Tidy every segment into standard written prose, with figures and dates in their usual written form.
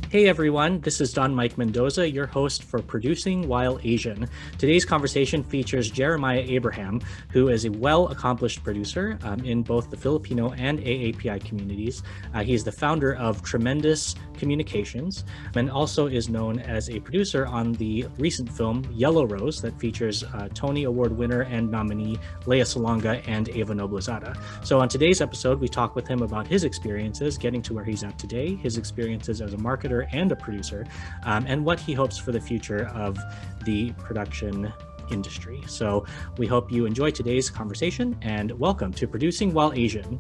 Hey everyone, this is Don Mike Mendoza, your host for Producing While Asian. Today's conversation features Jeremiah Abraham, who is a well-accomplished producer in both the Filipino and AAPI communities. He is the founder of Tremendous Communications and also is known as a producer on the recent film Yellow Rose that features Tony Award winner and nominee Lea Salonga and Ava Noblezada. So on today's episode, we talk with him about his experiences getting to where he's at today, his experiences as a marketer and a producer, and what he hopes for the future of the production industry. So we hope you enjoy today's conversation, and welcome to Producing While Asian.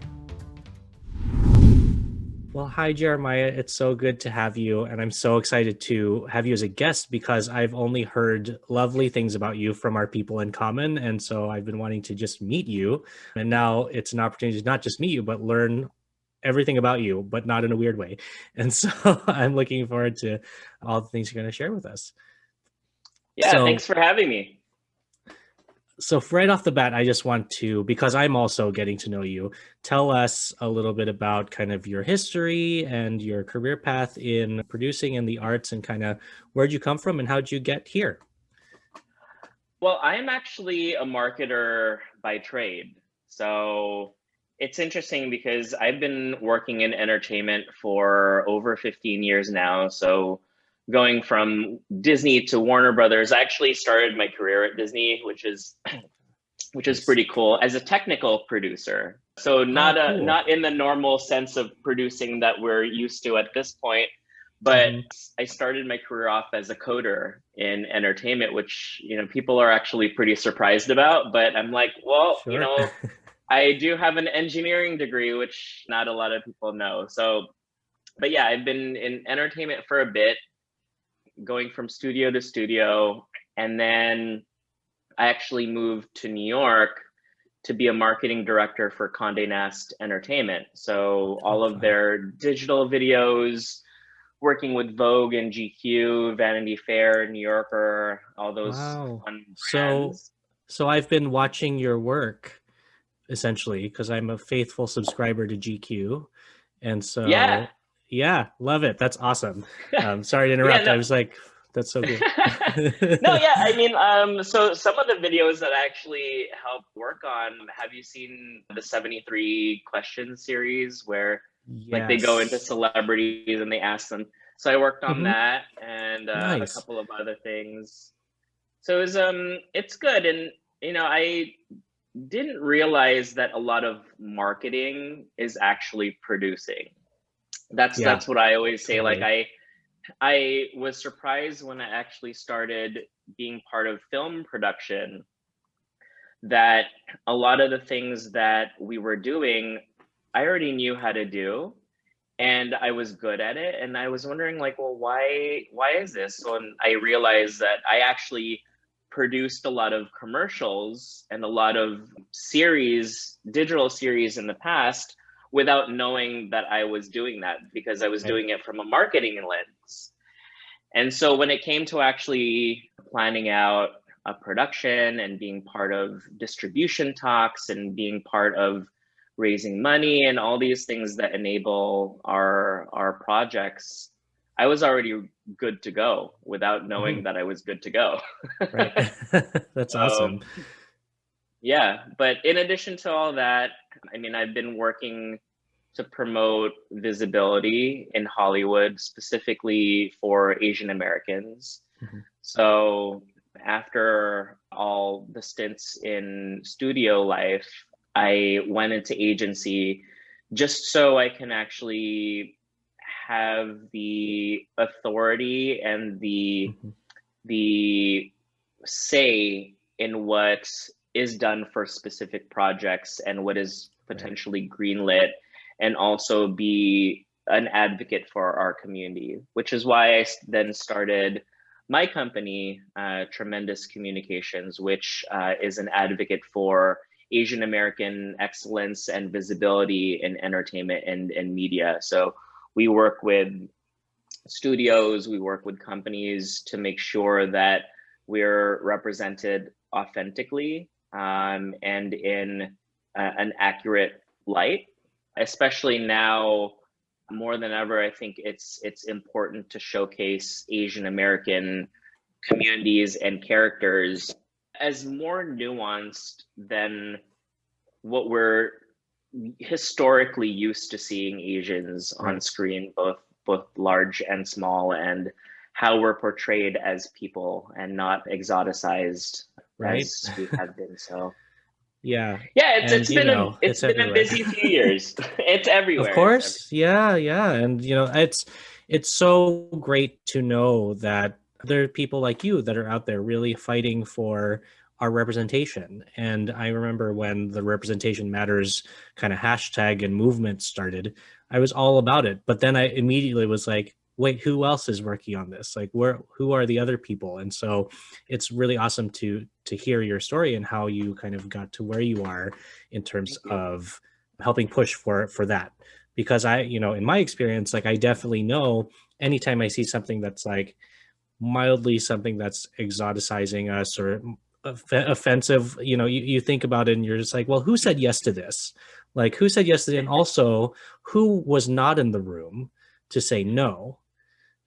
Well, hi, Jeremiah. It's so good to have you, and I'm so excited to have you as a guest because I've only heard lovely things about you from our people in common, and so I've been wanting to just meet you, and now it's an opportunity to not just meet you, but learn everything about you, but not in a weird way. And so I'm looking forward to all the things you're going to share with us. Yeah, thanks for having me. So right off the bat, I just want to, because I'm also getting to know you, tell us a little bit about kind of your history and your career path in producing and the arts, and kind of where'd you come from and how'd you get here? Well, I'm actually a marketer by trade. So it's interesting because I've been working in entertainment for over 15 years now. So going from Disney to Warner Brothers, I actually started my career at Disney, which is pretty cool, as a technical producer. So not in the normal sense of producing that we're used to at this point, but I started my career off as a coder in entertainment, which, people are actually pretty surprised about. But I'm like, well, Sure. I do have an engineering degree, which not a lot of people know. So, but yeah, I've been in entertainment for a bit, going from studio to studio. And then I actually moved to New York to be a marketing director for Condé Nast Entertainment. So all of their digital videos, working with Vogue and GQ, Vanity Fair, New Yorker, all those fun brands. So I've been watching your work essentially because I'm a faithful subscriber to GQ. And so, yeah, love it. That's awesome. Sorry to interrupt. No. I was like, that's so good. No, yeah, I mean, so some of the videos that I actually helped work on, have you seen the 73 Questions series where like they go into celebrities and they ask them? So I worked on that and a couple of other things. So it was, it's good. And, I didn't realize that a lot of marketing is actually producing. That's what I always say. Totally. Like I was surprised when I actually started being part of film production that a lot of the things that we were doing, I already knew how to do and I was good at it. And I was wondering like, well, why is this? So I realized that I actually produced a lot of commercials and a lot of digital series in the past without knowing that I was doing that because I was doing it from a marketing lens. And so when it came to actually planning out a production and being part of distribution talks and being part of raising money and all these things that enable our projects, I was already good to go without knowing that I was good to go. Right. That's awesome. Yeah. But in addition to all that, I mean, I've been working to promote visibility in Hollywood, specifically for Asian Americans. So after all the stints in studio life, I went into agency just so I can actually have the authority and the say in what is done for specific projects and what is potentially greenlit, and also be an advocate for our community, which is why I then started my company, Tremendous Communications, which is an advocate for Asian American excellence and visibility in entertainment and media. So we work with studios, we work with companies to make sure that we're represented authentically and in an accurate light, especially now more than ever, I think it's important to showcase Asian American communities and characters as more nuanced than what we're historically used to seeing Asians on Right. screen, both large and small, and how we're portrayed as people and not exoticized Right. as we have been. So Yeah. yeah, And it's it's been a everywhere. busy few years. It's Of everywhere. It's everywhere. course. Yeah, yeah. And it's so great to know that there are people like you that are out there really fighting for our representation. And I remember when the representation matters kind of hashtag and movement started, I was all about it. But then I immediately was like, wait, who else is working on this? Like who are the other people? And so it's really awesome to hear your story and how you kind of got to where you are in terms Thank you. of helping push for that. Because in my experience, like I definitely know anytime I see something that's like mildly something that's exoticizing us or offensive, you think about it and you're just like, well, who said yes to this? Like who said yes to it? And also who was not in the room to say no?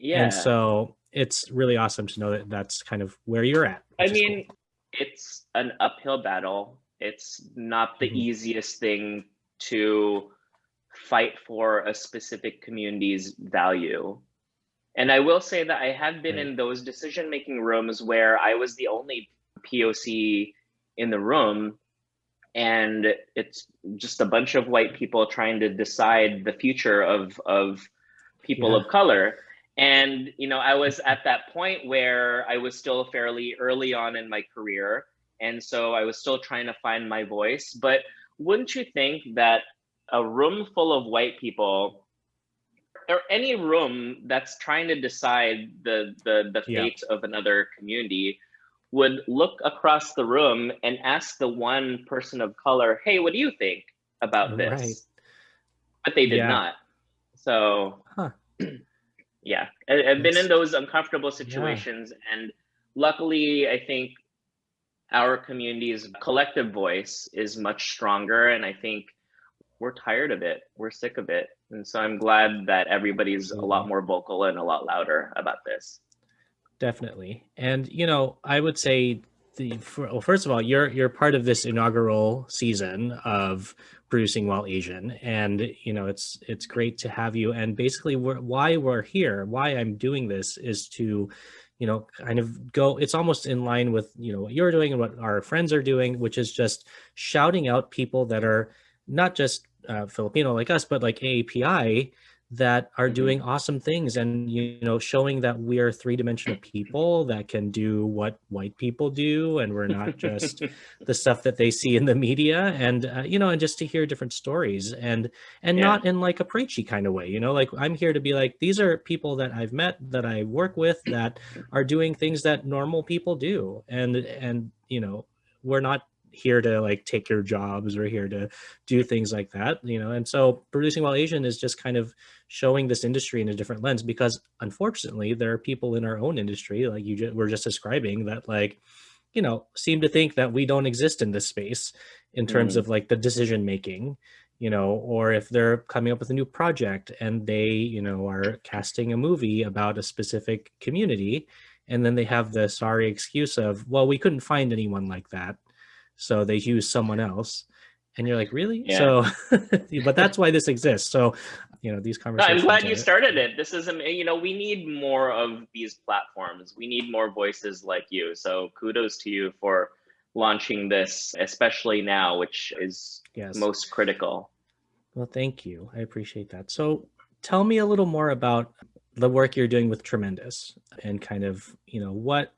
And Yeah. so it's really awesome to know that that's kind of where you're at, I which is cool. mean, it's an uphill battle. It's not the Mhm. easiest thing to fight for a specific community's value. And I will say that I have been Right. in those decision-making rooms where I was the only POC in the room, and it's just a bunch of white people trying to decide the future of people Yeah. of color. And I was at that point where I was still fairly early on in my career, and so I was still trying to find my voice. But wouldn't you think that a room full of white people, or any room that's trying to decide the Yeah. fate of another community, would look across the room and ask the one person of color, hey, what do you think about Right. this? But they did Yeah. not. So Huh. yeah, I've been in That's those uncomfortable yeah. situations, and luckily I think our community's collective voice is much stronger, and I think we're tired of it, we're sick of it, and so I'm glad that everybody's a lot Absolutely. more vocal and a lot louder about this. Definitely. And I would say well, first of all, you're part of this inaugural season of producing while Asian, and it's great to have you. And basically, why we're here, why I'm doing this, is to kind of go. It's almost in line with what you're doing and what our friends are doing, which is just shouting out people that are not just Filipino like us, but like AAPI, that are Mm-hmm. doing awesome things, and showing that we're three-dimensional people that can do what white people do, and we're not just the stuff that they see in the media. And and just to hear different stories, and Yeah, not in like a preachy kind of way. Like I'm here to be like, these are people that I've met, that I work with, that are doing things that normal people do. And we're not here to like take your jobs. We're here to do things like that. And so producing while Asian is just kind of showing this industry in a different lens, because unfortunately there are people in our own industry, like were just describing, that like seem to think that we don't exist in this space in terms mm, of like the decision making. Or if they're coming up with a new project and they are casting a movie about a specific community, and then they have the sorry excuse of, well, we couldn't find anyone like that, so they use someone else. And you're like, really? yeah. So but that's why this exists. So these No, I'm conversations glad you are started it. This is, we need more of these platforms. We need more voices like you. So kudos to you for launching this, especially now, which is yes. most critical. Well, thank you. I appreciate that. So tell me a little more about the work you're doing with Tremendous, and kind of, what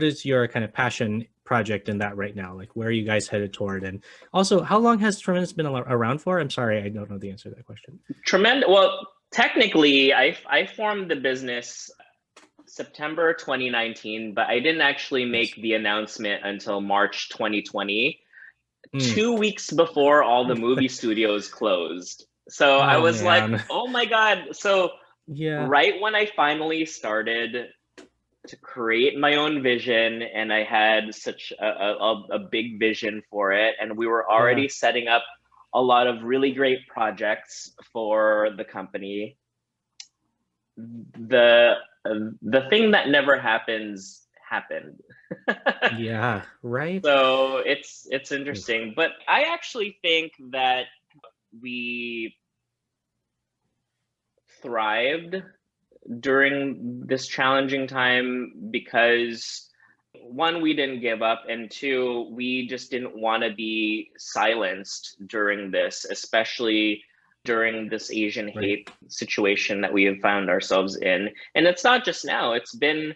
is your kind of passion project in that right now? Like, where are you guys headed toward? And also, how long has Tremendous been around for? I'm sorry, I don't know the answer to that question. Tremendous. Well, technically, I formed the business September 2019, but I didn't actually Nice. make the announcement until March 2020, Mm. 2 weeks before all the movie studios closed. So I Oh, was like, man. oh my God. So Yeah. right when I finally started to create my own vision, and I had such a big vision for it, and we were Yeah. already setting up a lot of really great projects for the company. The thing that never happens happened. Yeah, right. So it's interesting, but I actually think that we thrived during this challenging time because one, we didn't give up, and two, we just didn't want to be silenced during this, especially during this Asian hate situation that we have found ourselves in. And it's not just now, it's been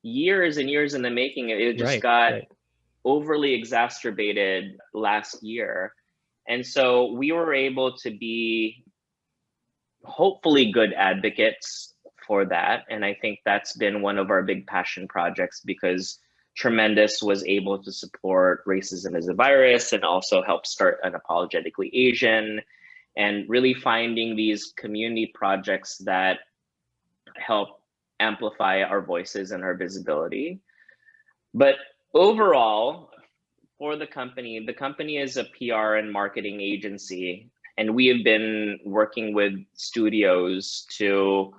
years and years in the making. It just got overly exacerbated last year. And so we were able to be hopefully good advocates for that. And I think that's been one of our big passion projects, because Tremendous was able to support Racism is a Virus and also help start Unapologetically Asian, and really finding these community projects that help amplify our voices and our visibility. But overall, for the company is a PR and marketing agency, and we have been working with studios to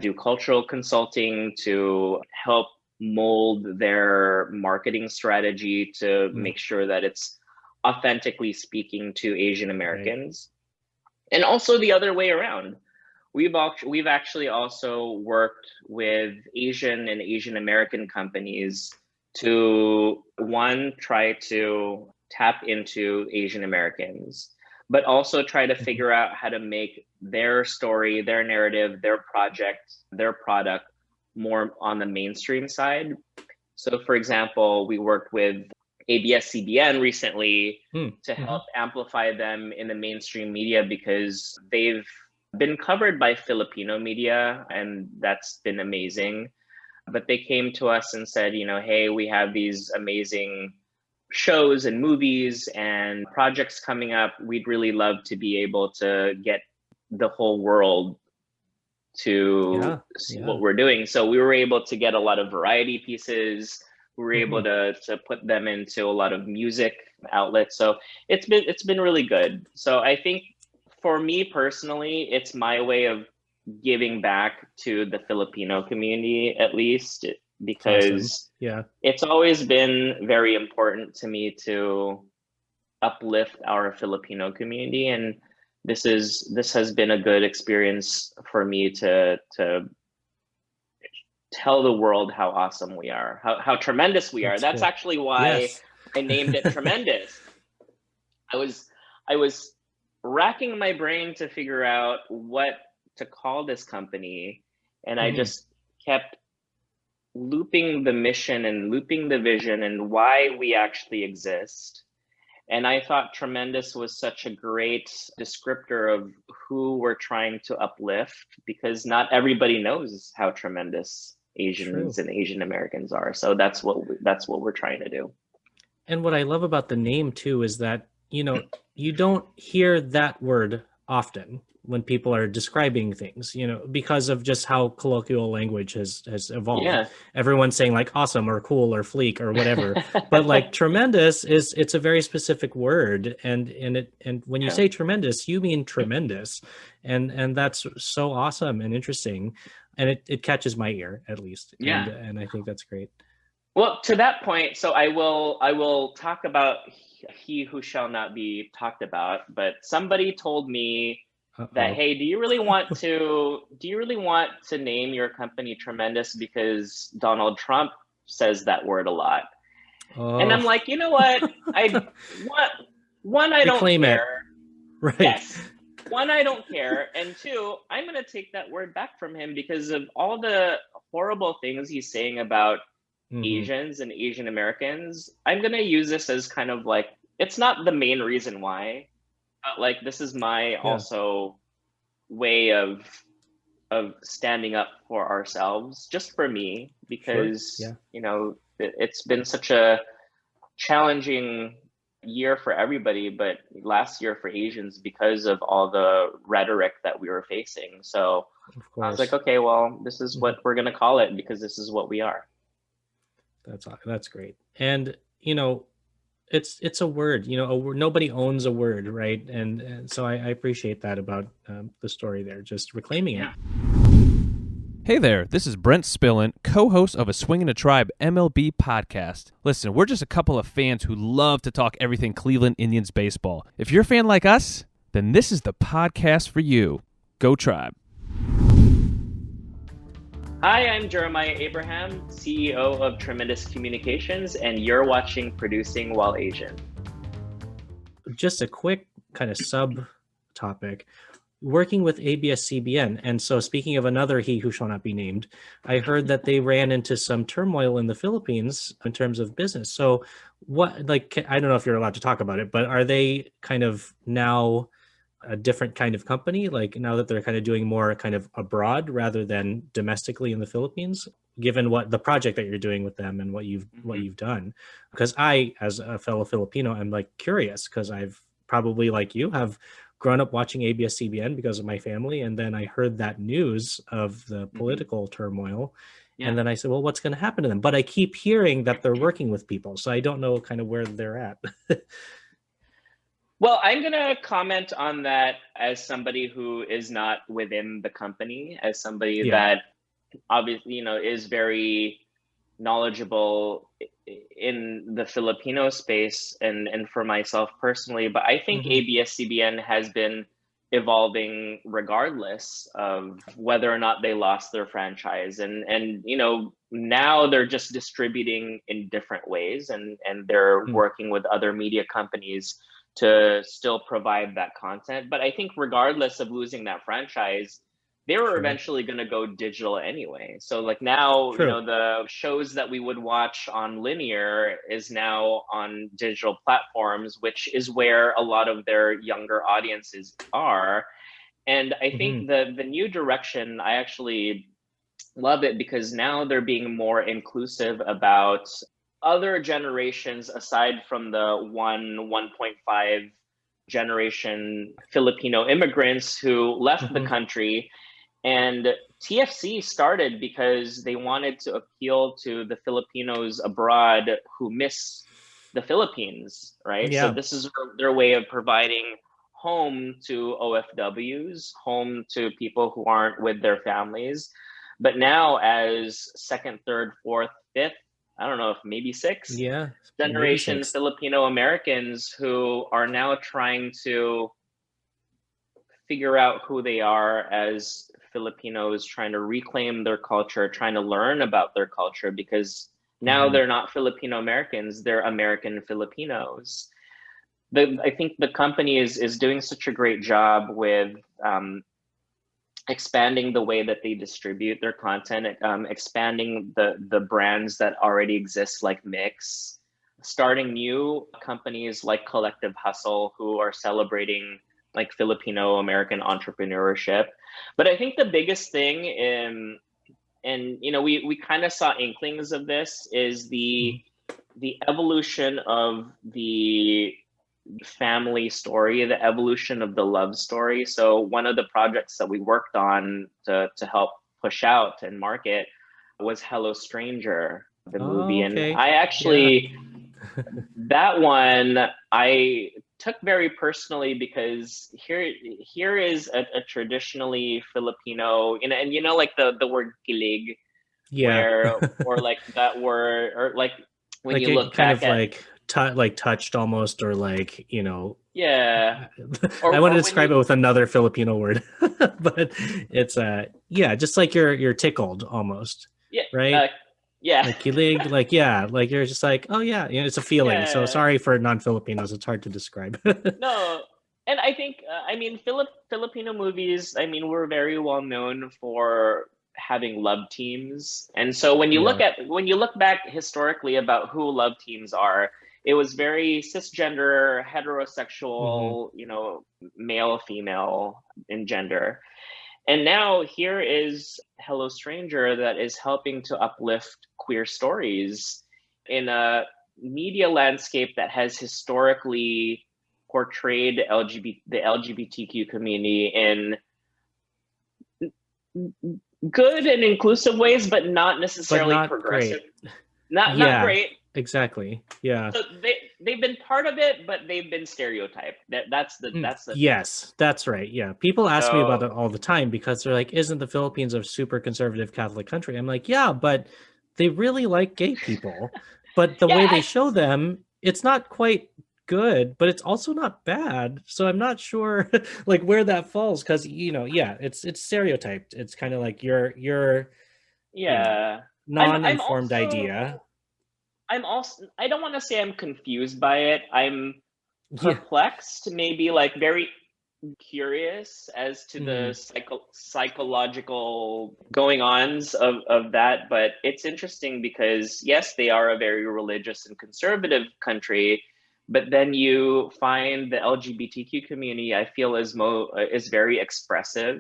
do cultural consulting to help mold their marketing strategy to make sure that it's authentically speaking to Asian Americans. And also the other way around. We've actually also worked with Asian and Asian American companies to, one, try to tap into Asian Americans, but also try to figure out how to make their story, their narrative, their project, their product more on the mainstream side. So for example, we worked with ABS-CBN recently to help amplify them in the mainstream media, because they've been covered by Filipino media, and that's been amazing. But they came to us and said, you know, hey, we have these amazing shows and movies and projects coming up. We'd really love to be able to get the whole world to see what we're doing. So we were able to get a lot of variety pieces. We were able to put them into a lot of music outlets. So it's been really good. So I think for me personally, it's my way of giving back to the Filipino community, at least, because it's always been very important to me to uplift our Filipino community. And this has been a good experience for me to tell the world how awesome we are, how tremendous we are. That's cool. Actually why I named it Tremendous. I was racking my brain to figure out what to call this company, and I just kept looping the mission and looping the vision and why we actually exist. And I thought Tremendous was such a great descriptor of who we're trying to uplift, because not everybody knows how tremendous Asians and Asian Americans are. So that's what we're trying to do. And what I love about the name too is that, you know, you don't hear that word often when people are describing things, you know, because of just how colloquial language has evolved. Everyone's saying like awesome or cool or fleek or whatever, but like tremendous it's a very specific word, and when you say tremendous, you mean tremendous, and that's so awesome and interesting, and it catches my ear, at least. And I think that's great. Well, to that point, so I will talk about he who shall not be talked about, but somebody told me that, hey, do you really want to name your company Tremendous because Donald Trump says that word a lot? And I'm like, you know what? I don't care. Right. Yes. One, I don't care. And two, I'm going to take that word back from him because of all the horrible things he's saying about Asians and Asian Americans. I'm going to use this as kind of like, it's not the main reason why, but like, this is my also way of standing up for ourselves, just for me, because, you know, it's been such a challenging year for everybody, but last year for Asians because of all the rhetoric that we were facing. So I was like, okay, well, this is what we're going to call it, because this is what we are. That's great. And, you know, it's a word, nobody owns a word, right? And so I appreciate that about the story there, just reclaiming it. Hey there, this is Brent Spillin, co-host of a Swingin' a Tribe MLB podcast. Listen, we're just a couple of fans who love to talk everything Cleveland Indians baseball. If you're a fan like us, then this is the podcast for you. Go Tribe. Hi, I'm Jeremiah Abraham, CEO of Tremendous Communications, and you're watching Producing While Asian. Just a quick kind of sub-topic. Working with ABS-CBN, and so speaking of another he who shall not be named, I heard that they ran into some turmoil in the Philippines in terms of business. So what, like, I don't know if you're allowed to talk about it, but are they kind of now a different kind of company, like now that they're kind of doing more kind of abroad rather than domestically in the Philippines, given what the project that you're doing with them and what you've done? Because I, as a fellow Filipino, I'm like curious, because I've probably, like you, have grown up watching ABS-CBN because of my family, and then I heard that news of the political turmoil, and then I said, well, what's going to happen to them? But I keep hearing that they're working with people, so I don't know kind of where they're at. Well, I'm going to comment on that as somebody who is not within the company, as somebody that obviously, is very knowledgeable in the Filipino space and for myself personally. But I think ABS-CBN has been evolving regardless of whether or not they lost their franchise. And now they're just distributing in different ways, and they're working with other media companies to still provide that content. But I think regardless of losing that franchise, they were eventually going to go digital anyway. So like now, the shows that we would watch on linear is now on digital platforms, which is where a lot of their younger audiences are. And I think the new direction, I actually love it, because now they're being more inclusive about other generations aside from the 1.5 generation Filipino immigrants who left the country. And TFC started because they wanted to appeal to the Filipinos abroad who miss the Philippines, right? Yeah. So this is their way of providing home to OFWs, home to people who aren't with their families. But now as second, third, fourth, fifth, I don't know if maybe sixth generation Filipino Americans who are now trying to figure out who they are as Filipinos, trying to reclaim their culture, trying to learn about their culture, because now they're not Filipino Americans, they're American Filipinos. I think the company is doing such a great job with expanding the way that they distribute their content, expanding the brands that already exist, like Mix, starting new companies like Collective Hustle, who are celebrating like Filipino American entrepreneurship. But I think the biggest thing and we kind of saw inklings of this, is the evolution of the family story, the evolution of the love story. So one of the projects that we worked on to help push out and market was Hello Stranger, the movie. And I actually that one I took very personally, because here is a traditionally Filipino, and like the word kilig, or like that word, or like when like you look kind back of at like touched almost, or like or, I want to describe it with another Filipino word, but it's just like you're tickled almost, right? Like kilig, like like you're just like, oh yeah, it's a feeling. So sorry for non-Filipinos, it's hard to describe. No, and I think Filipino movies, we're very well known for having love teams. And so when you look back historically about who love teams are, it was very cisgender, heterosexual, male, female in gender. And now here is Hello Stranger, that is helping to uplift queer stories in a media landscape that has historically portrayed the LGBTQ community in good and inclusive ways, but not necessarily progressive. Great. Not great. exactly. Yeah. So they've been part of it, but they've been stereotyped. That's the thing. Yes, that's right. Yeah. People ask me about So it all the time because they're like, isn't the Philippines a super conservative Catholic country? I'm like, yeah, but they really like gay people. But the yeah, way they show them, it's not quite good, but it's also not bad. So I'm not sure like where that falls because yeah, it's stereotyped. It's kind of like your, you know, yeah. I'm non-informed idea. I don't want to say I'm confused by it. I'm Yeah. perplexed, maybe like very curious as to the Mhm. psychological going ons of that. But it's interesting because, yes, they are a very religious and conservative country. But then you find the LGBTQ community, I feel, is very expressive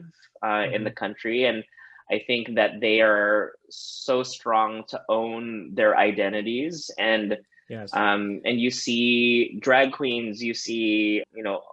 in the Mhm. country. And I think that they are so strong to own their identities, Yes. and you see drag queens, you see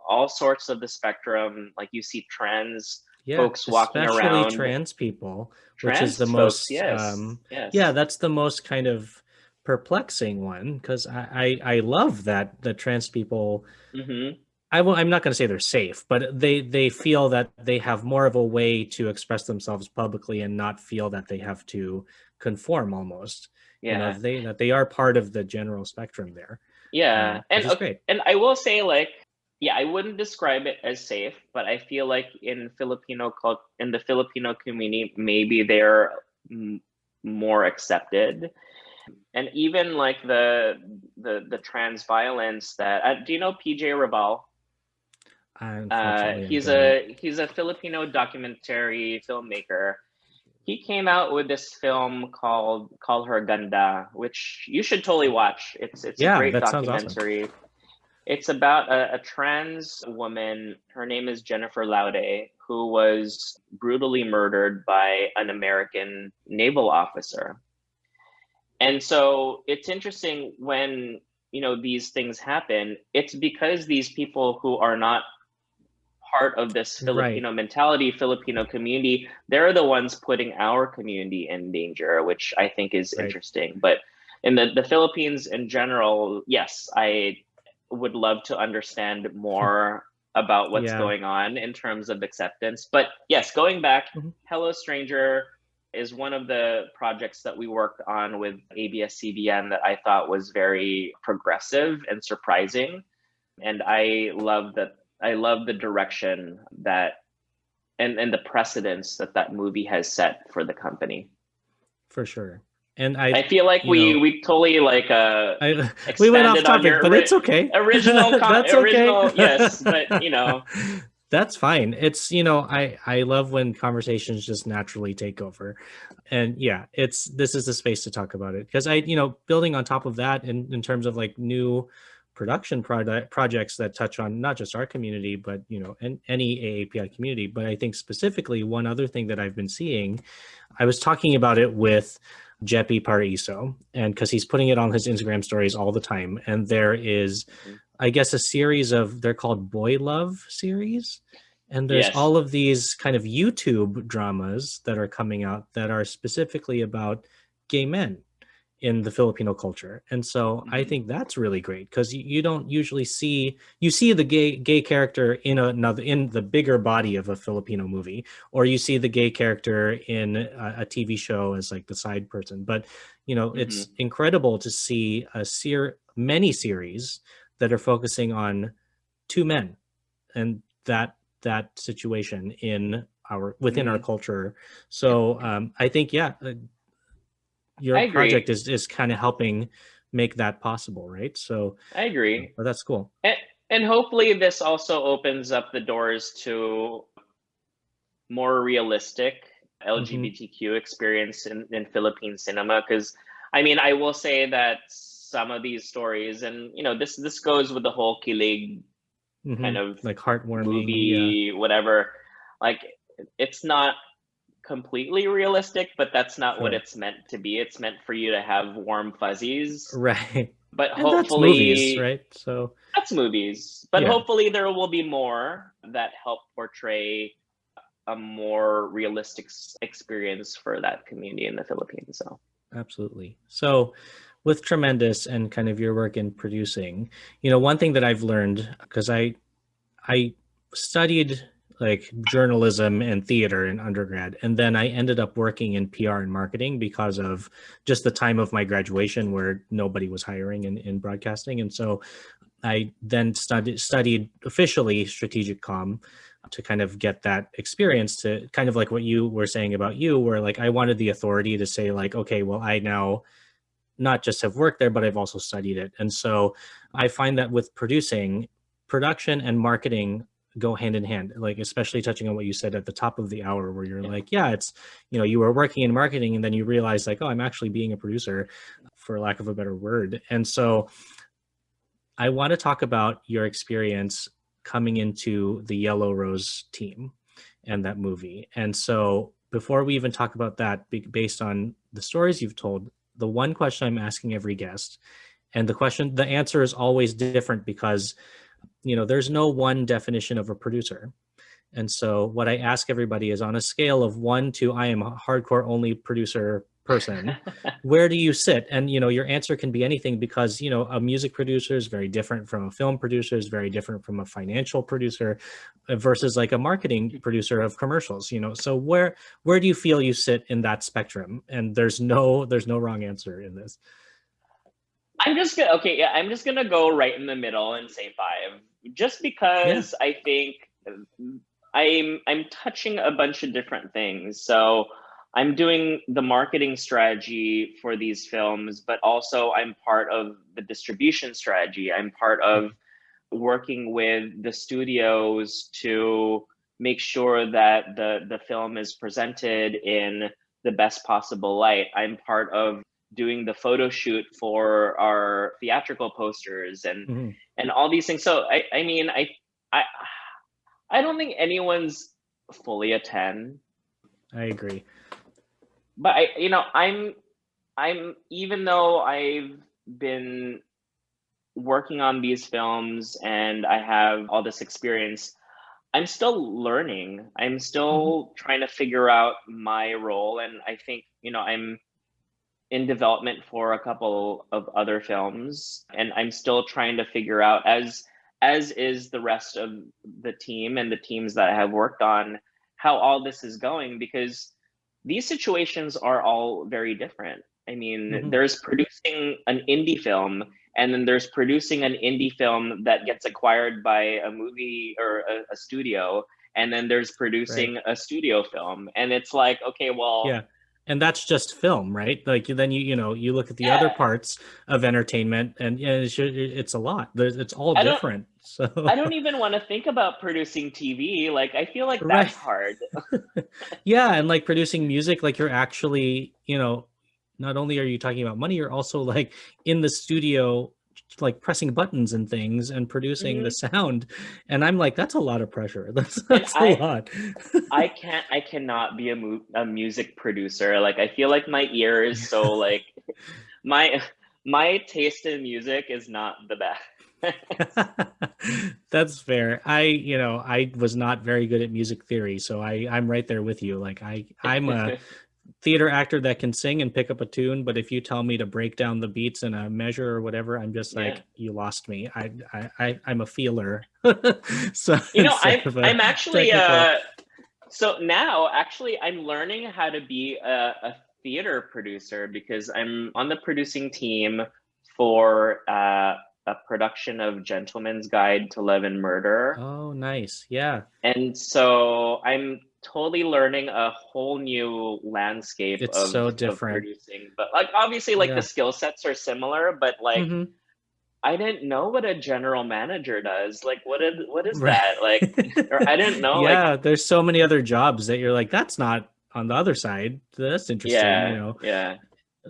all sorts of the spectrum. Like you see trans Yeah, folks walking especially around, trans people, which is the trans folks. most Yes, yeah, yes. that's the most kind of perplexing one because I love that the trans people Mm-hmm. I'm not going to say they're safe, but they feel that they have more of a way to express themselves publicly and not feel that they have to conform almost. Yeah, That they are part of the general spectrum there, yeah. which is great. And I will say, like, yeah, I wouldn't describe it as safe, but I feel like in the Filipino community, maybe they're m- more accepted. And even like the trans violence that do you know PJ Raval? Unfortunately, I don't. He's a Filipino documentary filmmaker. He came out with this film called Call Her Ganda, which you should totally watch. It's a Yeah, great that sounds awesome. documentary. It's about a trans woman. Her name is Jennifer Laude, who was brutally murdered by an American naval officer. And so it's interesting when these things happen. It's because these people who are not part of this Right, Filipino mentality, Filipino community, they're the ones putting our community in danger, which I think is right. interesting. But in the Philippines in general, yes, I would love to understand more about what's Yeah. going on in terms of acceptance. But yes, going back, Mhm. Hello Stranger is one of the projects that we worked on with ABS-CBN that I thought was very progressive and surprising. And I love the direction that and the precedence that that movie has set for the company. For sure. And I feel like you know, we totally like I we went off expanded on topic, your but it's okay. That's okay. original, yes, but That's fine. It's, I love when conversations just naturally take over. And yeah, this is the space to talk about it because building on top of that in terms of like new production projects that touch on not just our community, but any AAPI community. But I think specifically one other thing that I've been seeing, I was talking about it with Jeppy Pariso, and because he's putting it on his Instagram stories all the time. And there is, I guess, a series of, they're called Boy Love series. And there's yes. all of these kind of YouTube dramas that are coming out that are specifically about gay men in the Filipino culture. And so I Mhm. think that's really great because you don't usually see the gay character in in the bigger body of a Filipino movie, or you see the gay character in a TV show as like the side person. But it's Mhm. incredible to see many series that are focusing on two men and that situation within our Mhm. culture. So I think I your project agree. is kind of helping make that possible, right? So, I agree. but that's cool. And, and hopefully this also opens up the doors to more realistic Hmm. LGBTQ experience in Philippine cinema. Because I mean, I will say that some of these stories, and this goes with the whole Kilig Hmm. kind of Like heartwarming, yeah. movie, whatever. Like, it's not completely realistic, but that's not what Sure. it's meant to be. It's meant for you to have warm fuzzies. Right. But And that's movies, hopefully, right? So that's movies. But yeah, hopefully, there will be more that help portray a more realistic experience for that community in the Philippines. So, absolutely. So with Tremendous and kind of your work in producing, one thing that I've learned, because I studied like journalism and theater in undergrad, and then I ended up working in PR and marketing because of just the time of my graduation where nobody was hiring in broadcasting. And so I then studied officially strategic comm to kind of get that experience, to kind of like what you were saying about you, where like I wanted the authority to say like, okay, well, I now not just have worked there, but I've also studied it. And so I find that with production and marketing go hand in hand, like especially touching on what you said at the top of the hour, where you're like, yeah, it's, you were working in marketing and then you realize like, oh, I'm actually being a producer, for lack of a better word. And so I want to talk about your experience coming into the Yellow Rose team and that movie. And so before we even talk about that, based on the stories you've told, the one question I'm asking every guest, and the answer is always different because, there's no one definition of a producer. And so what I ask everybody is, on a scale of 1 to I am a hardcore only producer person, where do you sit? And your answer can be anything, because a music producer is very different from a film producer, is very different from a financial producer, versus like a marketing producer of commercials. So where do you feel you sit in that spectrum? And there's no wrong answer in this. I'm just gonna go right in the middle and say 5, just because I think I'm touching a bunch of different things. So I'm doing the marketing strategy for these films, but also I'm part of the distribution strategy. I'm part of working with the studios to make sure that the film is presented in the best possible light. I'm part of doing the photo shoot for our theatrical posters and all these things. So I mean, I don't think anyone's fully a 10. I agree. But I'm even though I've been working on these films and I have all this experience, I'm still learning. I'm still trying to figure out my role. And I think, I'm in development for a couple of other films, and I'm still trying to figure out, as is the rest of the team and the teams that I have worked on, how all this is going, because these situations are all very different. I mean, there's producing an indie film, and then there's producing an indie film that gets acquired by a movie or a studio, and then there's producing a studio film. And it's like, okay, well, yeah. And that's just film, right? Like then you look at the other parts of entertainment, and it's a lot. It's all different. So I don't even want to think about producing TV. Like, I feel like that's hard. Yeah, and like producing music, like you're actually, not only are you talking about money, you're also like in the studio, like pressing buttons and things and producing the sound. And I'm like, that's a lot of pressure. That's a lot. I cannot be a music producer. Like, I feel like my ear is so like my taste in music is not the best. That's fair. I was not very good at music theory, so I'm right there with you. Like I'm a theater actor that can sing and pick up a tune, but if you tell me to break down the beats in a measure or whatever, I'm just like, you lost me. I'm a feeler. So I'm actually so now actually I'm learning how to be a theater producer, because I'm on the producing team for a production of Gentleman's Guide to Love and Murder. Oh, nice. Yeah. And so I'm totally learning a whole new landscape of producing. But like, obviously, like the skill sets are similar, but like I didn't know what a general manager does. Like, what is that? Like, or I didn't know. Yeah, like, there's so many other jobs that you're like, that's not on the other side. That's interesting, Yeah.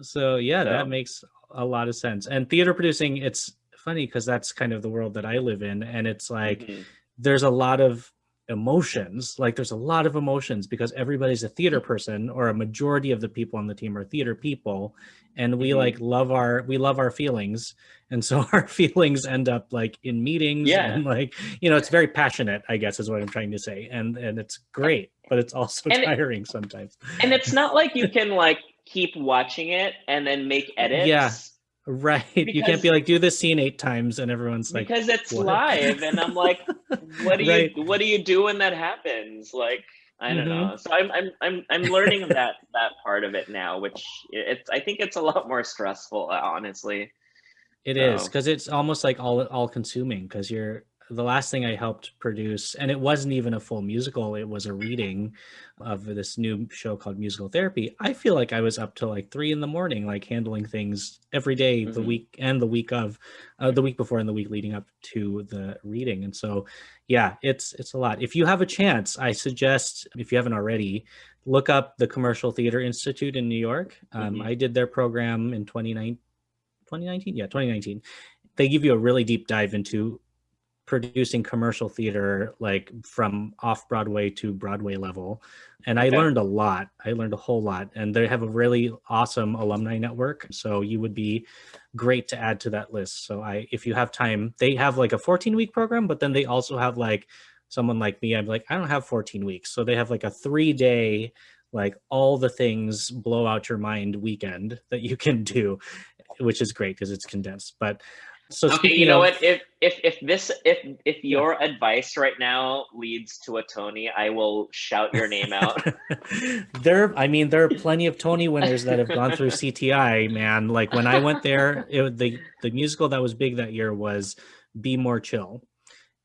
So that makes a lot of sense. And theater producing, it's funny because that's kind of the world that I live in. And it's like, there's a lot of emotions. Like there's a lot of emotions because everybody's a theater person, or a majority of the people on the team are theater people. And we like love our feelings. And so our feelings end up like in meetings and like, it's very passionate, I guess is what I'm trying to say. And it's great, but it's also tiring sometimes. And it's not like you can like keep watching it and then make edits. Right. You can't be because like, do this scene 8 times and everyone's like, because it's what? live, and I'm like, Right. what do you do when that happens? Like, I don't Hmm. know. So I'm learning that part of it now, which it's I think it's a lot more stressful, honestly. It is, So because it's almost like all consuming, because you're the last thing I helped produce, and it wasn't even a full musical, it was a reading of this new show called Musical Therapy. I feel like I was up till like 3 in the morning, like handling things every day, the mhm. week and the week of, the week before and the week leading up to the reading. And so, yeah, it's a lot. If you have a chance, I suggest, if you haven't already, look up the Commercial Theater Institute in New York. Mhm. I did their program in 2019. Yeah, 2019. They give you a really deep dive into producing commercial theater, like from off Broadway to Broadway level. And I Okay. learned a lot. I learned a whole lot. And they have a really awesome alumni network. So you would be great to add to that list. So if you have time, they have like a 14-week program, but then they also have like someone like me. I'm like, I don't have 14 weeks. So they have like a 3-day, like all the things blow out your mind weekend that you can do, which is great because it's condensed. But so Okay, you speaking know of, what? If yeah. your advice right now leads to a Tony, I will shout your name out. There are plenty of Tony winners that have gone through CTI, man. Like when I went there, the musical that was big that year was Be More Chill.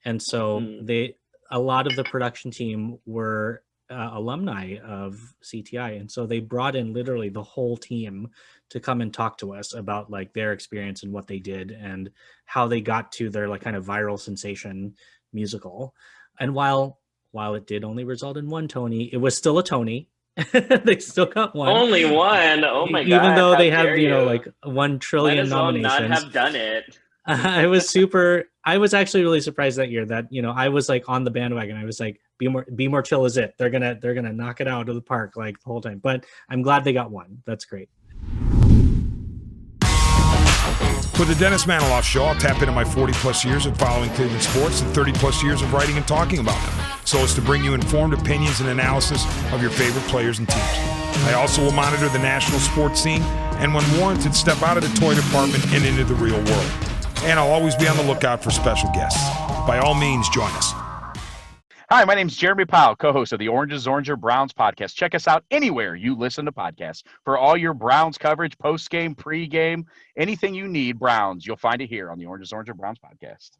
And so Mm, a lot of the production team were alumni of CTI, and so they brought in literally the whole team to come and talk to us about like their experience and what they did and how they got to their like kind of viral sensation musical. And while it did only result in one Tony, it was still a Tony. They still got one, only one. Oh my even God, though how they dare had, you? like 1 Might trillion as well not nominations. have done it. I was actually really surprised that year that, I was like on the bandwagon. I was like, be more chill is it. They're gonna knock it out of the park like the whole time. But I'm glad they got one. That's great. For the Dennis Maniloff Show, I'll tap into my 40-plus years of following Cleveland sports and 30-plus years of writing and talking about them, so as to bring you informed opinions and analysis of your favorite players and teams. I also will monitor the national sports scene and, when warranted, step out of the toy department and into the real world. And I'll always be on the lookout for special guests. By all means, join us. Hi, my name is Jeremy Powell, co-host of the Oranges, Oranger, Browns podcast. Check us out anywhere you listen to podcasts. For all your Browns coverage, post-game, pre-game, anything you need Browns, you'll find it here on the Oranges, Oranger, Browns podcast.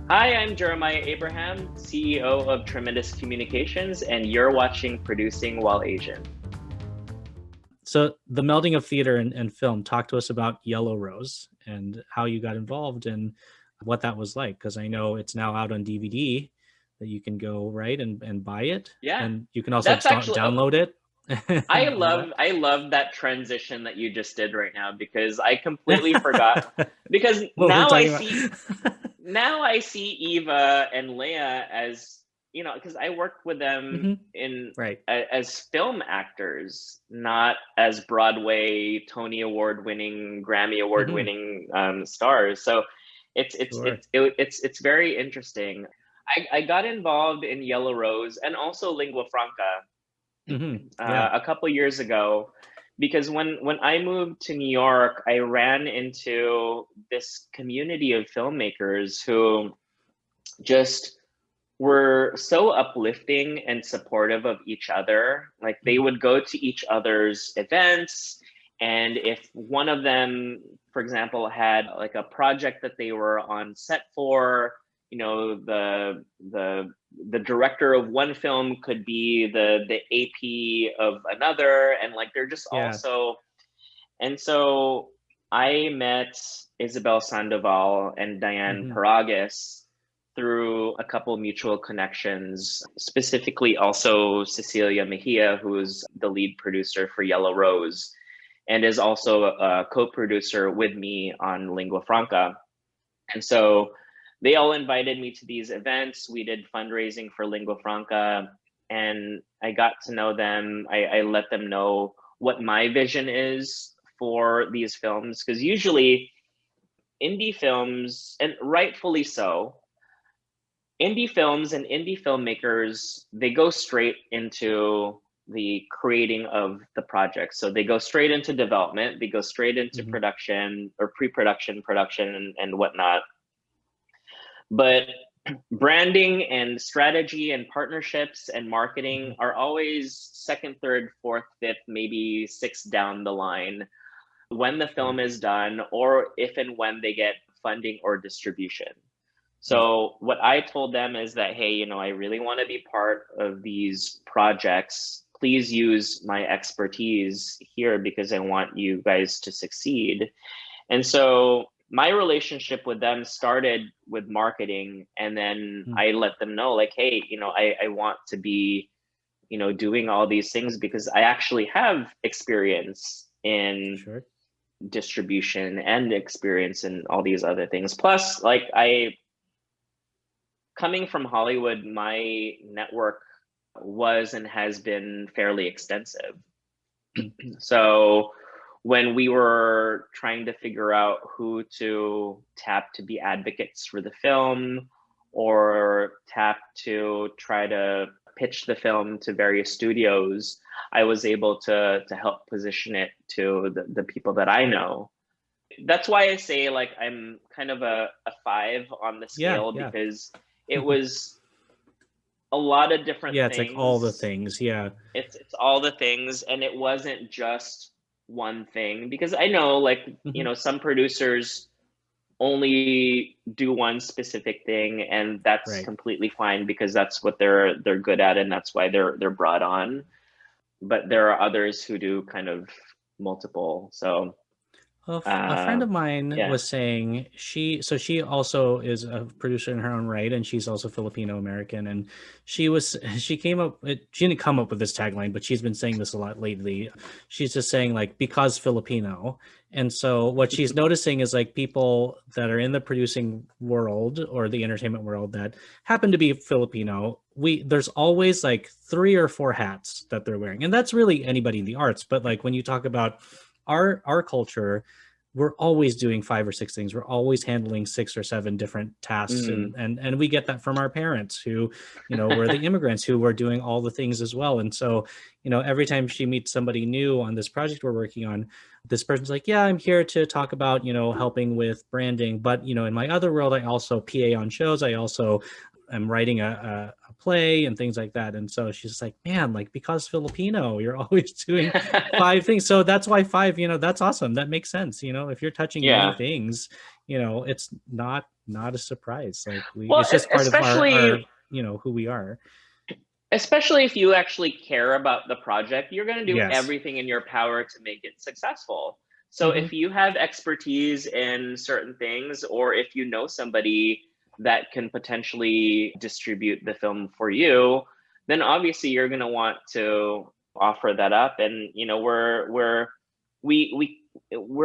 Hi, I'm Jeremiah Abraham, CEO of Tremendous Communications, and you're watching Producing While Asian. So the melding of theater and film, talk to us about Yellow Rose and how you got involved and what that was like. Because I know it's now out on DVD that you can go right and buy it. Yeah, And you can also that's actually download it. I All that. love that transition that you just did right now, because I completely forgot, because What we're talking about. now I see Eva and Leia as, because I worked with them Hmm. in Right. as film actors, not as Broadway Tony Award winning, Grammy Award Hmm. winning stars. So Sure. it's very interesting. I got involved in Yellow Rose and also Lingua Franca Hmm. Yeah. a couple years ago, because when I moved to New York, I ran into this community of filmmakers who just were so uplifting and supportive of each other. Like they would go to each other's events, and if one of them, for example, had like a project that they were on set for, the director of one film could be the AP of another, and like they're just Yeah. also. And so I met Isabel Sandoval and Diane Hmm. Paragas through a couple mutual connections, specifically also Cecilia Mejia, who is the lead producer for Yellow Rose and is also a co-producer with me on Lingua Franca. And so they all invited me to these events. We did fundraising for Lingua Franca, and I got to know them. I let them know what my vision is for these films, because usually indie films, and rightfully so, indie films and indie filmmakers, they go straight into the creating of the project. So they go straight into development, they go straight into Mhm. production or pre-production, production, and whatnot. But branding and strategy and partnerships and marketing are always second, third, fourth, fifth, maybe sixth down the line when the film is done, or if and when they get funding or distribution. So what I told them is that, hey, you know, I really want to be part of these projects. Please use my expertise here because I want you guys to succeed. And so my relationship with them started with marketing, and then I let them know, like, hey, you know, I want to be, you know, doing all these things because I actually have experience in Sure. distribution and experience in all these other things. Plus, like, coming from Hollywood, my network was and has been fairly extensive. So when we were trying to figure out who to tap to be advocates for the film, or tap to try to pitch the film to various studios, I was able to help position it to the people that I know. That's why I say, like, I'm kind of a 5 on the scale, because it was a lot of different it's things. like all the things. It's all the things, and it wasn't just one thing, because I know, like, you know, some producers only do one specific thing, and that's completely fine because that's what they're good at, and that's why they're brought on. But there are others who do kind of multiple. So Well, a friend of mine was saying she also is a producer in her own right, and she's also Filipino American. And she didn't come up with this tagline, but she's been saying this a lot lately. She's just saying, like, because Filipino. And so what she's noticing is, like, people that are in the producing world or the entertainment world that happen to be Filipino, there's always like 3 or 4 hats that they're wearing. And that's really anybody in the arts. But like when you talk about our culture, we're always doing 5 or 6 things. We're always handling 6 or 7 different tasks. And we get that from our parents who, you know, were the immigrants who were doing all the things as well. And so, you know, every time she meets somebody new on this project we're working on, this person's like, yeah, I'm here to talk about, you know, helping with branding. But, you know, in my other world, I also PA on shows. I also am writing a play and things like that. And so she's like, man, like, because Filipino, you're always doing 5 things. So that's why 5, you know, that's awesome. That makes sense. You know, if you're touching many things, you know, it's not a surprise. Like, it's just part of our, you know, who we are. Especially if you actually care about the project, you're going to do everything in your power to make it successful. So if you have expertise in certain things, or if you know somebody that can potentially distribute the film for you, then obviously you're going to want to offer that up. And, you know, we're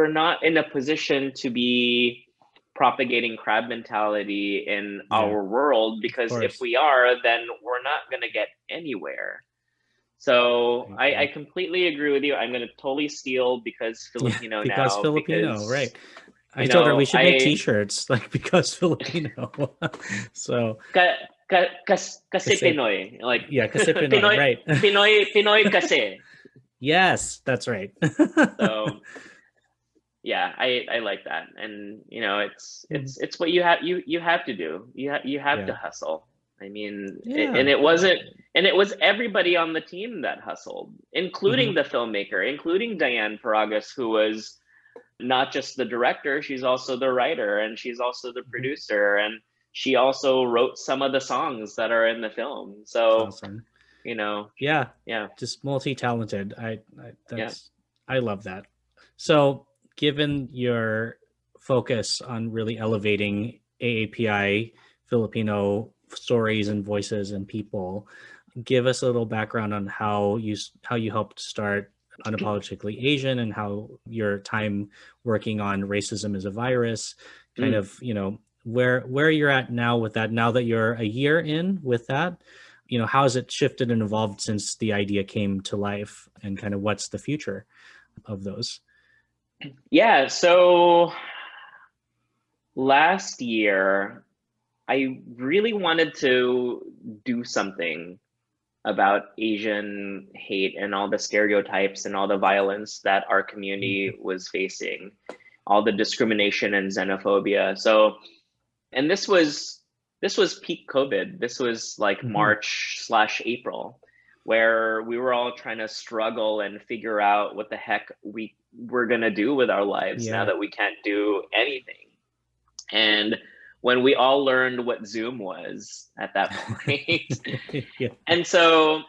not in a position to be propagating crab mentality in our world, because if we are, then we're not going to get anywhere. So I completely agree with you. I'm going to totally steal because Filipino because now. Filipino, right. I told her we should make t-shirts like because Filipino. So kasi Pinoy, like, kasi Pinoy, right? Pinoy kasi. Yes, that's right. So yeah, I like that. And, you know, it's what you have to do. You have to hustle. I mean, it was everybody on the team that hustled, including the filmmaker, including Diane Paragas, who was not just the director, she's also the writer, and she's also the producer, and she also wrote some of the songs that are in the film. So awesome. You know, just multi-talented. I love that. So given your focus on really elevating AAPI Filipino stories and voices and people, give us a little background on how you helped start Unapologetically Asian, and how your time working on Racism is a Virus, kind of, you know, where you're at now with that, now that you're a year in with that, you know, how has it shifted and evolved since the idea came to life, and kind of what's the future of those? Yeah, so last year I really wanted to do something about Asian hate and all the stereotypes and all the violence that our community was facing, all the discrimination and xenophobia. So, and this was peak COVID. This was like March/April, where we were all trying to struggle and figure out what the heck we were gonna do with our lives now that we can't do anything. And when we all learned what Zoom was at that point. And so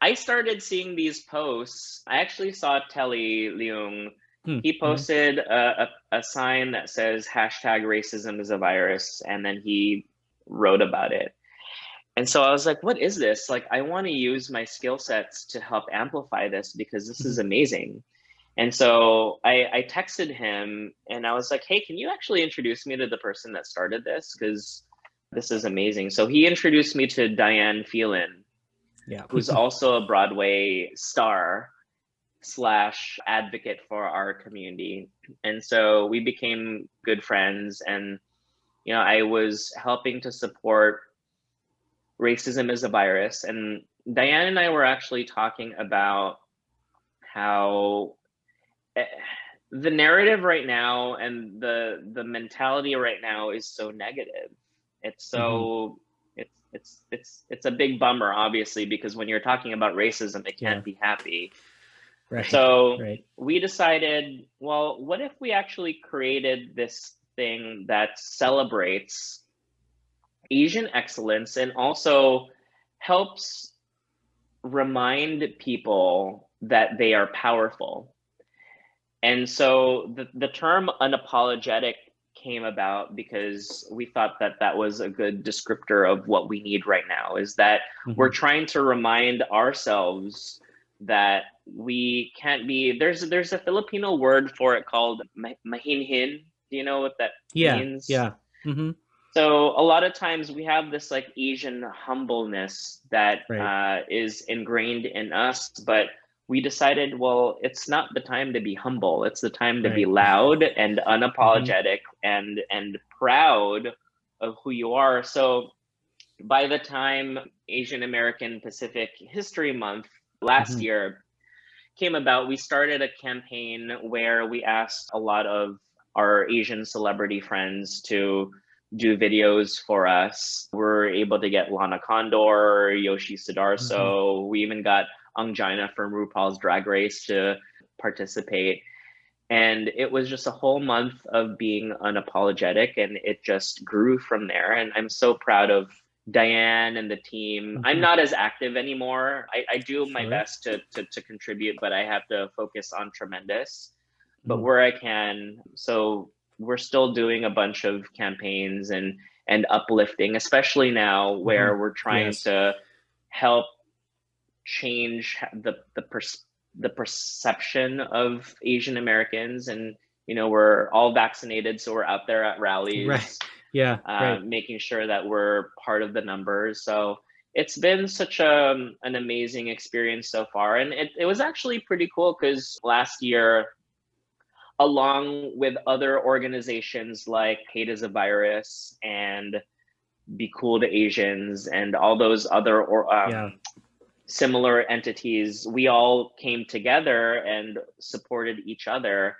I started seeing these posts. I actually saw Telly Leung. He posted a sign that says #racism is a virus, and then he wrote about it. And so I was like, what is this? Like, I want to use my skill sets to help amplify this because this is amazing. And so I texted him and I was like, hey, can you actually introduce me to the person that started this? Because this is amazing. So he introduced me to Diane Phelan, who's also a Broadway star / advocate for our community. And so we became good friends. And, you know, I was helping to support Racism is a Virus. And Diane and I were actually talking about how the narrative right now and the mentality right now is so negative. It's so it's a big bummer, obviously, because when you're talking about racism, it can't be happy. Right. So we decided, well, what if we actually created this thing that celebrates Asian excellence and also helps remind people that they are powerful. And so the term unapologetic came about because we thought that that was a good descriptor of what we need right now, is that we're trying to remind ourselves that we can't be, there's a Filipino word for it called mahinhin. Do you know what that means? So a lot of times we have this like Asian humbleness that is ingrained in us, but we decided, well, it's not the time to be humble. It's the time to be loud and unapologetic and proud of who you are. So by the time Asian American Pacific History Month last year came about, we started a campaign where we asked a lot of our Asian celebrity friends to do videos for us. We're able to get Lana Condor, Yoshi Sudarso. We even got Angina from RuPaul's Drag Race to participate. And it was just a whole month of being unapologetic, and it just grew from there. And I'm so proud of Diane and the team. I'm not as active anymore. I do my best to contribute, but I have to focus on Tremendous. But where I can, so we're still doing a bunch of campaigns and uplifting, especially now where we're trying to help change the perception of Asian Americans. And, you know, we're all vaccinated, so we're out there at rallies, making sure that we're part of the numbers. So it's been such an amazing experience so far. And it was actually pretty cool because last year, along with other organizations like Hate is a Virus and Be Cool to Asians and all those other similar entities, we all came together and supported each other.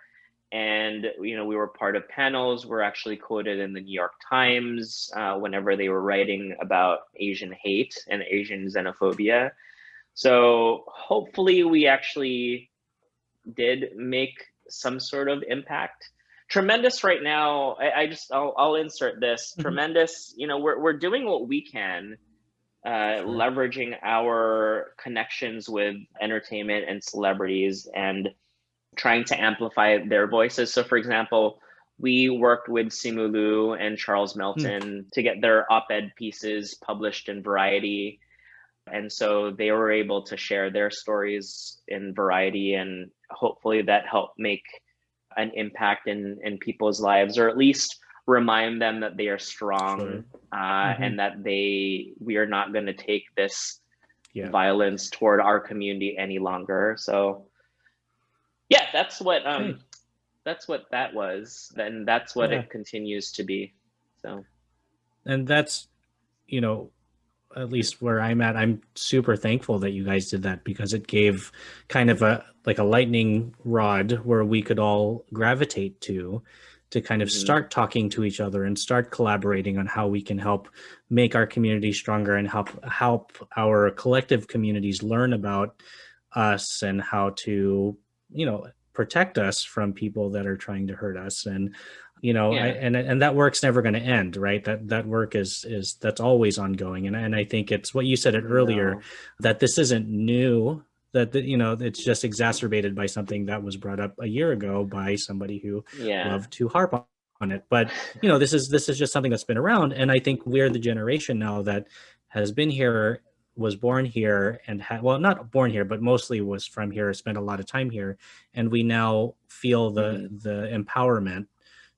And, you know, we were part of panels. We're actually quoted in the New York Times whenever they were writing about Asian hate and Asian xenophobia. So hopefully we actually did make some sort of impact. Tremendous right now, I'll insert this. Tremendous, you know, we're doing what we can, leveraging our connections with entertainment and celebrities and trying to amplify their voices. So for example, we worked with Simu Liu and Charles Melton to get their op-ed pieces published in Variety. And so they were able to share their stories in Variety, and hopefully that helped make an impact in people's lives, or at least remind them that they are strong and that we are not going to take this violence toward our community any longer. So yeah, that's what that was, and that's what it continues to be. So, and that's, you know, at least where I'm at, I'm super thankful that you guys did that, because it gave kind of a lightning rod where we could all gravitate to kind of start talking to each other and start collaborating on how we can help make our community stronger and help our collective communities learn about us and how to, protect us from people that are trying to hurt us. And and that work's never going to end, right? That work is that's always ongoing. And I think it's what you said earlier, that this isn't new, that it's just exacerbated by something that was brought up a year ago by somebody who loved to harp on it. But this is just something that's been around, and I think we're the generation now that has been here, was born here, and not born here, but mostly was from here, spent a lot of time here, and we now feel the empowerment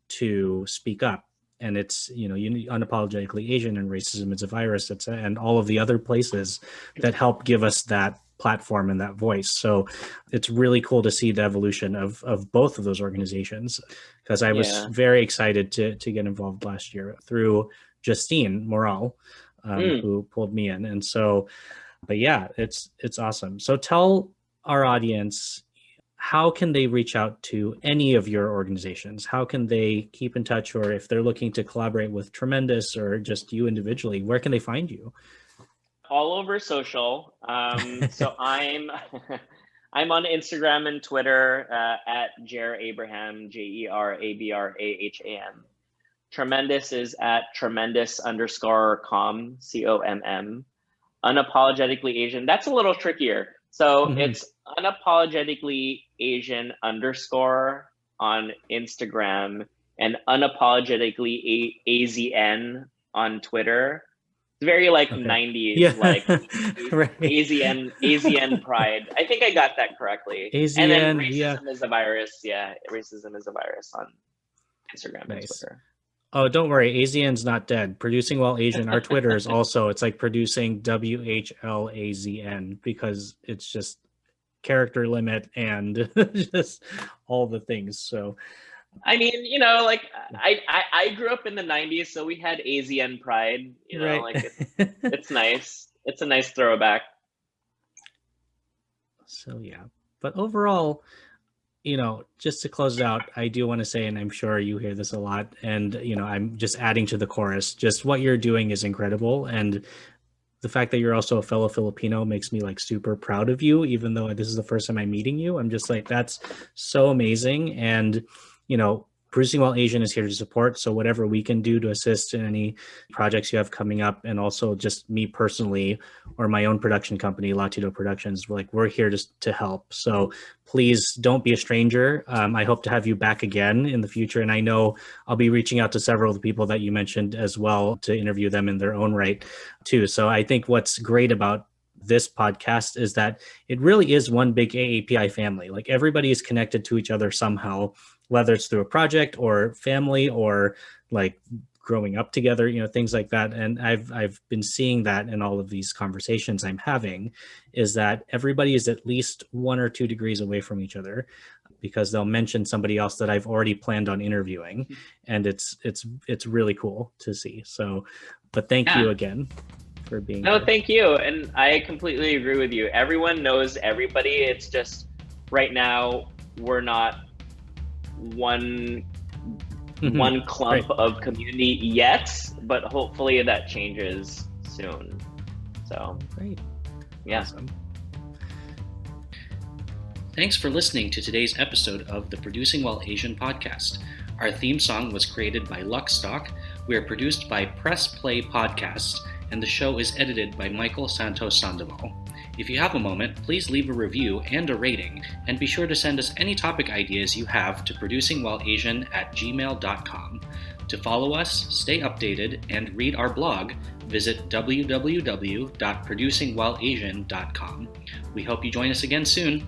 to speak up. And it's unapologetically Asian, and racism is a virus, and all of the other places that help give us that platform and that voice. So it's really cool to see the evolution of both of those organizations, because I was very excited to get involved last year through Justine Morale, who pulled me in. And so, but yeah, it's awesome. So tell our audience, how can they reach out to any of your organizations? How can they keep in touch, or if they're looking to collaborate with Tremendous or just you individually, where can they find you? All over social. So I'm on Instagram and Twitter at Jer Abraham, JERABRAHAM. Tremendous is at tremendous_com, COMM. Unapologetically Asian. That's a little trickier. So it's unapologetically Asian _ on Instagram and unapologetically AZN on Twitter. It's very 90s, right. AZN pride. I think I got that correctly. AZN, and then racism is a virus. Yeah, racism is a virus on Instagram and Twitter. Oh, don't worry. AZN's not dead. Producing While Asian, our Twitter is also, it's like producing WHLAZN, because it's just character limit and just all the things. So I mean, I grew up in the 90s, so we had AZN pride, right. It's nice. It's a nice throwback. So yeah, but overall, just to close it out, I do want to say, and I'm sure you hear this a lot, and I'm just adding to the chorus, just what you're doing is incredible. And the fact that you're also a fellow Filipino makes me super proud of you, even though this is the first time I'm meeting you. I'm just that's so amazing. And Producing While Asian is here to support. So whatever we can do to assist in any projects you have coming up, and also just me personally or my own production company, Latino Productions, we're here to help. So please don't be a stranger. I hope to have you back again in the future. And I know I'll be reaching out to several of the people that you mentioned as well to interview them in their own right too. So I think what's great about this podcast is that it really is one big AAPI family. Everybody is connected to each other somehow, whether it's through a project or family or growing up together, things like that. And I've been seeing that in all of these conversations I'm having, is that everybody is at least 1 or 2 degrees away from each other, because they'll mention somebody else that I've already planned on interviewing. And it's really cool to see. So, but thank you again for being here. Thank you. And I completely agree with you. Everyone knows everybody. It's just right now we're not one clump of community yet, but hopefully that changes soon. So great. Yeah. Awesome. Thanks for listening to today's episode of the Producing While Asian podcast. Our theme song was created by Luckstock. We are produced by Press Play Podcasts, and the show is edited by Michael Santos Sandoval. If you have a moment, please leave a review and a rating, and be sure to send us any topic ideas you have to producingwhileasian@gmail.com. To follow us, stay updated, and read our blog, visit www.producingwhileasian.com. We hope you join us again soon.